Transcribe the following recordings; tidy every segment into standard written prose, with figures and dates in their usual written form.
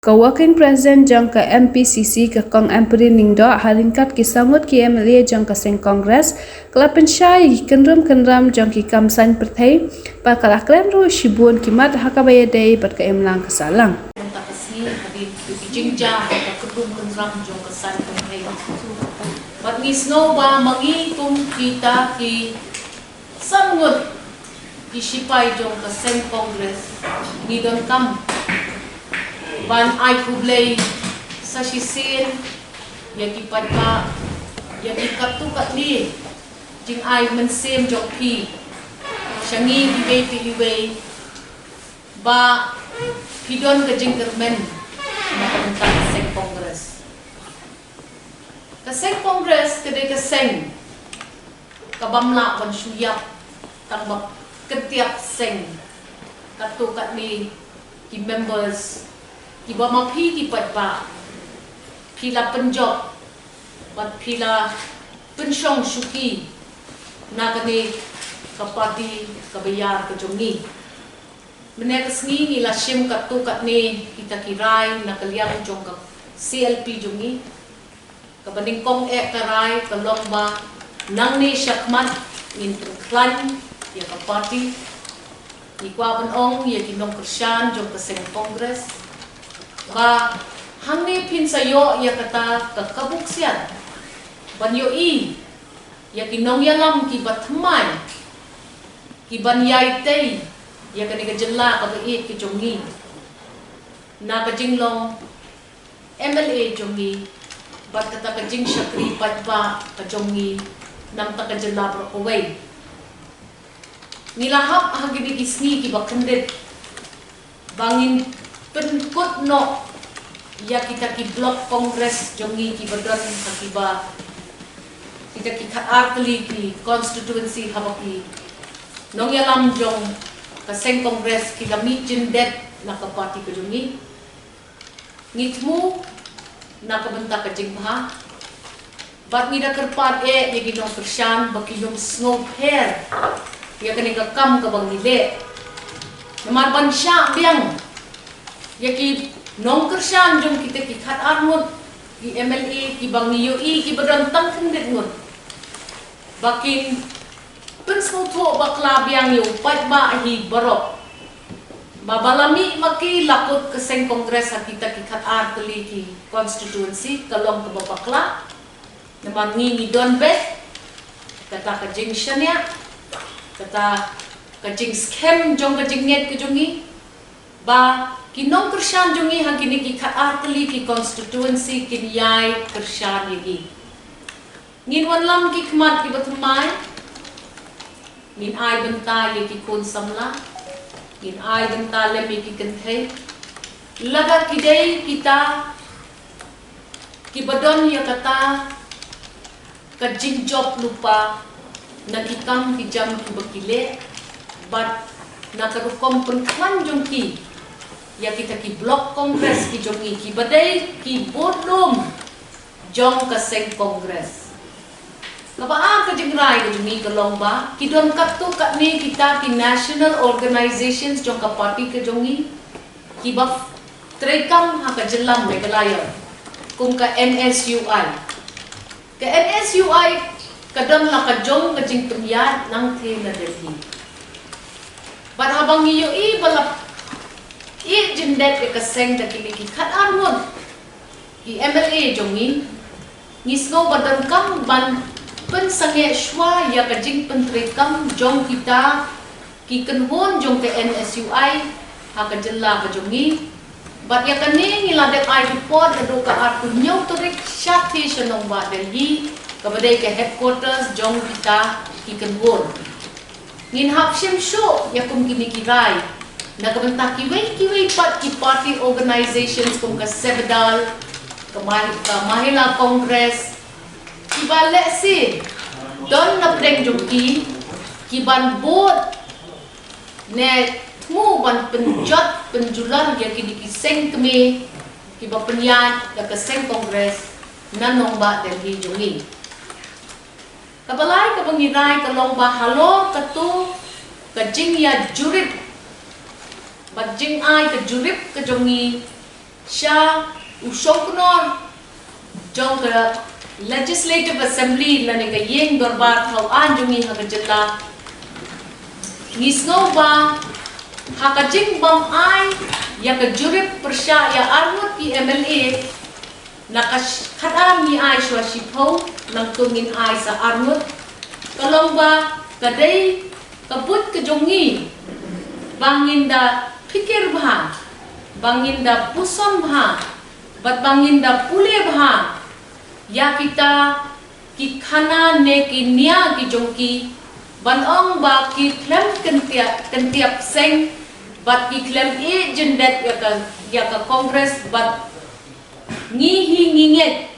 Working President jangka MPCC ke Kong Amperi Ningdo haringkat ki sangut ki MLA jangka Seng Kongres kelapen syai kenram jangki kamsan perthai pa kalah klan ru shibun kimat hakabaya day bat ka emlang kesalang. Tak kesini hadir di jingjah ke kedung kenram jangka San Perthai. Bat ngisno ba mangitum kita ki sangut ki sipai jangka Seng Kongres ngidon kam ban ai kublay sa sisin yaki patpa yaki katu katli jing ai mensem joki syangi diwe ba pidon ke jing kermen makantan Seng Kongres ka Seng Kongres kedai ke Seng kabamla ban suyap tambak ketiap Seng katu katli ki members Iba mapi ki patpa pila penjob bat pila pensyong syuki nakani kapati kabayar kejongi menek sengi ni lasim katu katni kita kirai nakaliang jong ka CLP jongi kabanding kong karai kalomba nang ni syakmat min klan ya kapati ni kwa ong ya kinong Krisyan jong ka Seng Kongres ba hangni pin sayo ya kata kakabuksian banyo ya kinong yalam ki batmai ki banyai tei ya kani ka jella ka ki jongi na ka jinglong MLA jongi bat kata ka jing syakri patpa ka jongi nam ta ka jella bro away nilahap hagini kisni ki bakendit bangin penkut no ya kita ki blok kongres jongi ki badon akiba kita ki artli ki constituency habaki nong yalam jong ka Seng Kongres ki lami jindet na ka parti ka jongi ngitmu na ka benta ka jingha bat ngida kerpat ya ginong Krisyan baki yung snow hair ya kani ka kam ka bangile namar bansya biang yaki nong Krisyan jong kita ki khat armut ki MLA ki bang UI ki berantang kendet ngut bakin pensno tho bakla biang yu pat ba hi barok babalami maki lakut ke Seng Kongres kita ki khat ar teli ki constituency kalong ke bapakla naman ngi don bet kata ka jing syania kata ka jing scam jong ka jing net ke jongi ba kinong Krisyan jongi hagini ki artli ki constituency kiniyai Krisyan yagi nginwan lam ki kmat ki batmai min ai benta ye ki kon samla min ai benta le mi ki kenthe laga kidai kita ki badon ya kata ka jing job lupa nakikam ki jam ki bakile bat nakarukom penklan jongki ya kita ki blok kongres ki jongi ki badai ki boardroom jong ka Seng Kongres kaba ka jingrai ka jongi ka lomba ki don katu ka ni kita ki national organizations jong ka party ka jongi ki ba trekam ha ka jelam megalayo kung ka NSUI ka NSUI kadam la ka jong ka jing tumyat nang the na Delhi bat habang iyo balap jindet ke Seng da kini ki khat armut ki MLA jongi ngisno badan kam ban pen sange shwa ya ka jing pentri kam jong kita ki kenhon jong ke NSUI ha ka jella ka jongi bat ya kani ngilade ai report adu ka ar punyo torik syati shanong ba Delhi ka badai ke headquarters jong kita ki kenhon ngin hapsim sho ya kum kini kirai nakabenta kiway pat ki party organizations kung ka Sebdal ka Mahila Congress ki bale si don na preng joki ki ban board ne mu ban penjot penjulan ya ki di Seng kemi ki ba penyan da ka Seng Congress nanong ba Delhi jongi kabalay ka bangiray ka long ba halo katu ka jing ya jurit Bajing ai ke jurip ke jongi Sha usoknor jong ke Legislative Assembly la ne ka yeng dorbar thau an jungi ha ka jilla ngisno ba ha ka jing bam ai ya ka jurip persya ya armut ki MLA na ka khata mi ai shwa shipho nang tungin ai sa armut kalong ba kadai kabut ka jongi banginda pikir bha banginda puson bha bat banginda pule bha ya kita ki khana ne ki nia ki jongki ban ong ba ki klem kentiap seng bat ki klem e jendet ya ka Congress bat ngi nginget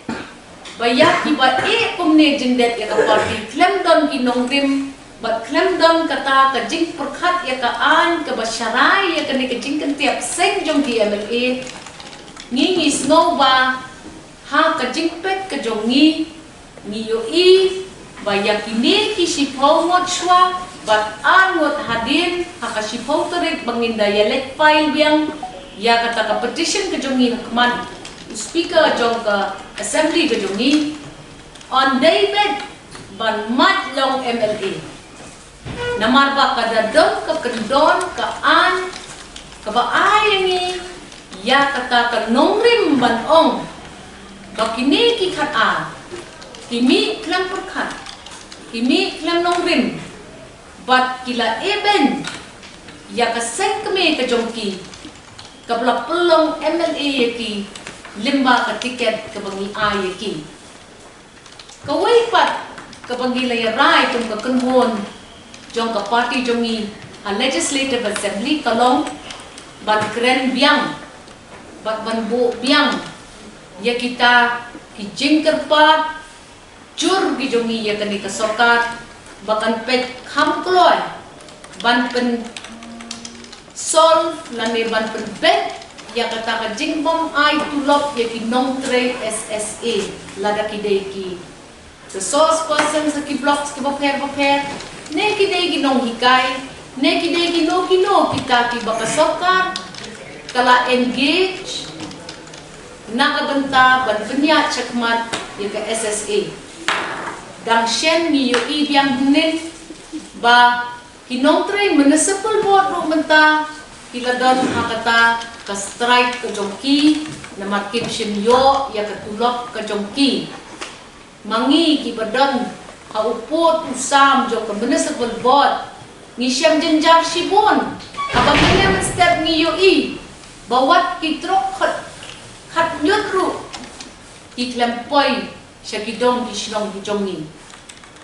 ba ya ki ba e komne jendet ya ka party klem don ki nongrim bat klem don kata ka jing perkhat ya ka an ka basyarai ya ka ne ka jing kentiap seng jongki MLA ngi snow ba ha ka jingpet ka jongi ni yo I ba yakini ki sipaw ngot shwa bat an ngot hadin ha ka sipaw tarik banginda yelek file biang ya kata ka petition ka jongi hakman speaker jong ka assembly ka jongi on David ban mat long MLA namar ba kada dom ka kendon ka an ka ba ay ni ya kata ka nongrim ban ong bakini ki khat a kimi klam perkhat kimi klam nongrim bat kila eben ya ka seng keme ka jongki ka bla pelong MLA ki limba ka tiket ka bangi a ki ka wai pat ka bangi la rai tum ka kunhon jong ka party jongi a legislative assembly kalong ban kren biang bat ban bo biang ya kita ki jingker pat jur ki jongi ya kani ka sarkar bakan pet kham kloy ban pen sol lane ban pen pet ya kata ka jingbom ai tulop ya ki nong tre SSA lada ki de ki the source person sa ki blocks ki baper ne ki de ki nong hikai ne ki de ki no kita ki baka sarkar kala engage nakabanta ban benya chakmat ya ka SSA dang shen mi yo I biang nin ba kinong train municipal board ro menta kiladon hakata ka strike ka jongki na makin shin yo ya ka tulok ka jongki mangi ki badon ka upot usam jo ka municipal board ni syam jenjar shibon abang kene step ni yo I bawat ki trok khat nyutru iklam poi shakidong ki shlong ki jongi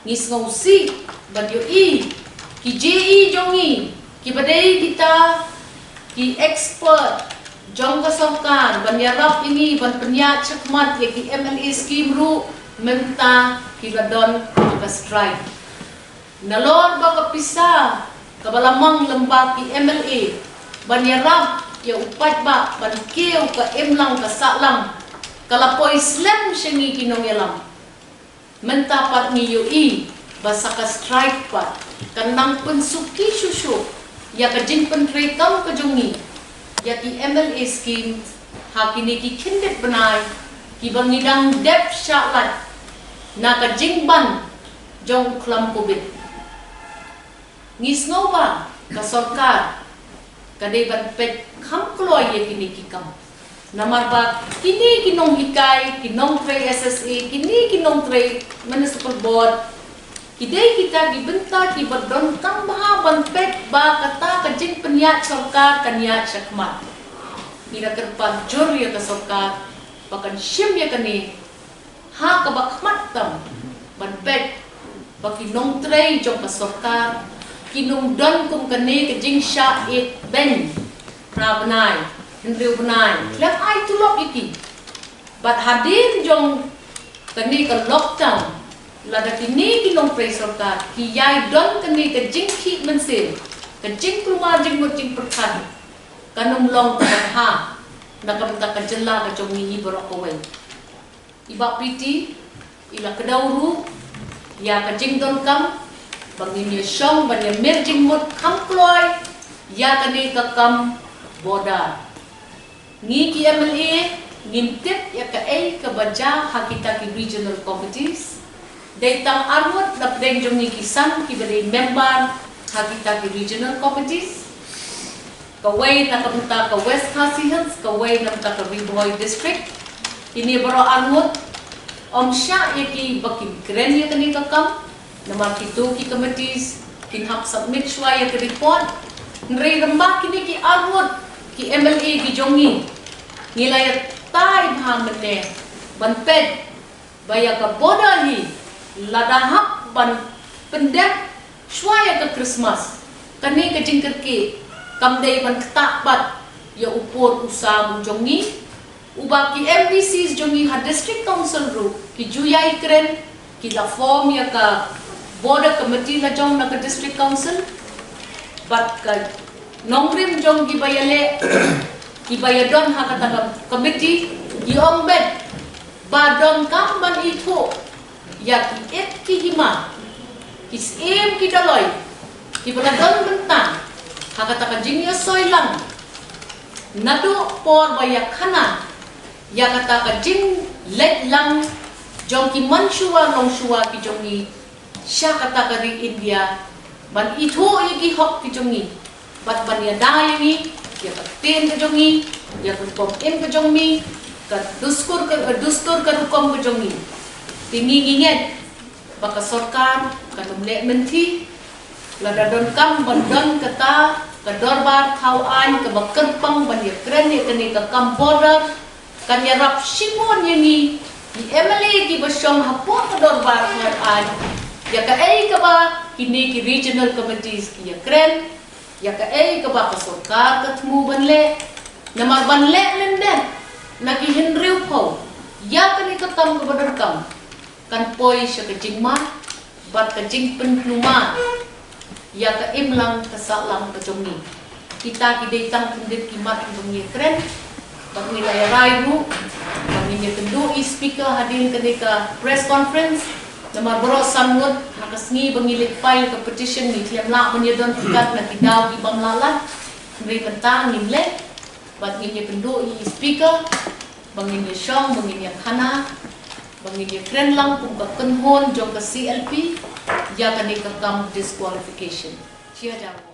ngis ngausi badyo I ki JE jongi ki badai kita ki expert jong ka sarkar banyarap ini ban penya chakmat ya ki MLA scheme ru menta ki gadon ka strike nalor ba ka pisa kabalamang lembah ki MLA banyarap ya upat ba ban keu ka emlang ka salang kala po Islam syengi kinong yalam mentapat ni yo I basa ka strike pa kanang pensuki susu ya ka jing pentretam ka jongi ya ki MLA scheme hakini ki kindet benai ki bangidang dep syalat na ka jing ban jong klam covid ngisno ba ka sarkar kadai ban pet kham kloy ye kini kikam namar ba kini kinong hikai kinong tre SSA kini kinong tre municipal board kidai kita dibenta ki badon kang baha ban pet ba kata ka jing penya sarkar kanya syakmat ira kerpan jur ya ka sarkar bakan syim ya kani ha ka bakmat tam ban pet ba kinong tre jong ka sarkar kinong don kum kani ka jing sha it ben prabanai hendriu benai lep ai tulok iki bat hadir jong kani ka lockdown lada kini kinong pre sarkar ki yai don kani ka jing ki mensil ka jing keluar jing mut jing perkan kanum long ka ha nakabenta ka jella ka jong ni borok kowe iba piti ila kedauru ya ka jing don kam bangin ye syong ban ye merjing mut kam kloy ya kani ka kam boda ngi ki MLA ngintip ya ka ay kabaja hakita ki regional committees Daytang arwat na pwedeng jong kisan ki balay member hakita ki regional committees kaway na kamunta ka West Khasi Hills kaway na kamunta ka Riboy District ini baro arwat siya ki bakin kren ya kani kakam na markito ki committees kinhap submit shwa ya ki report nrei rambak kini ki arwat ki MLA ki jongi ngilayat tay bhamne banped baya ka bodahi ladahap ban pendek shwaya ke Christmas kani ke jingker ki kamdei ban ketapat ya upur usa jongi ubaki MPCs jongi ha district council ru ki juyai kren ki la form ya ka border committee la jong na ka district council bat ka nongrim jong ki bayale ki bayadon ha kata committee ki ombed badon kamban itu ya ki et ki hima ki sem ki daloy ki badon bentang ha kata ka jingya soilang nadu por baya khana ya kata ka jing let lang jong ki manshua long shua ki jongi sya kata ka ri India ban itu ki hok ki jongi bat ban ya dai ni ya ka ten ka jongi ya ka kom em ka jongi ka dustur ka rukom ka jongi tingi inget baka sorkar ka tumle menti la dadon kam bandon kata ka dorbar khauan ka bakerpang ban ya kren ya kani ka kamboda kan ya rap simon yani di MLA ki basyong hapon ka dorbar khauan ya ka ay ka ba kini ki regional committees ki ya kren ya ka ay ka ba ka sorkar ka tmu banle namar banle lenden naki hinriu po ya kani ka kam ka badar kam kan poi siya ka jingma bat ka jing penluma ya ka imlang ka salang ka jongi kita ki detang kendit kimat jongi kren bag nilay rairu bag niya kendu speaker hadin kani ka press conference na marboro samngot nakasngi bangilit file ka petition ni tiam la menyedon tikat na kidaw ibang lalat ngri pentang nimle bag niya kendu speaker bangin niya syong bangin niya khana bangin niya kren lang kung ka kenhon jong ka CLP ya kani ka kam disqualification siya daw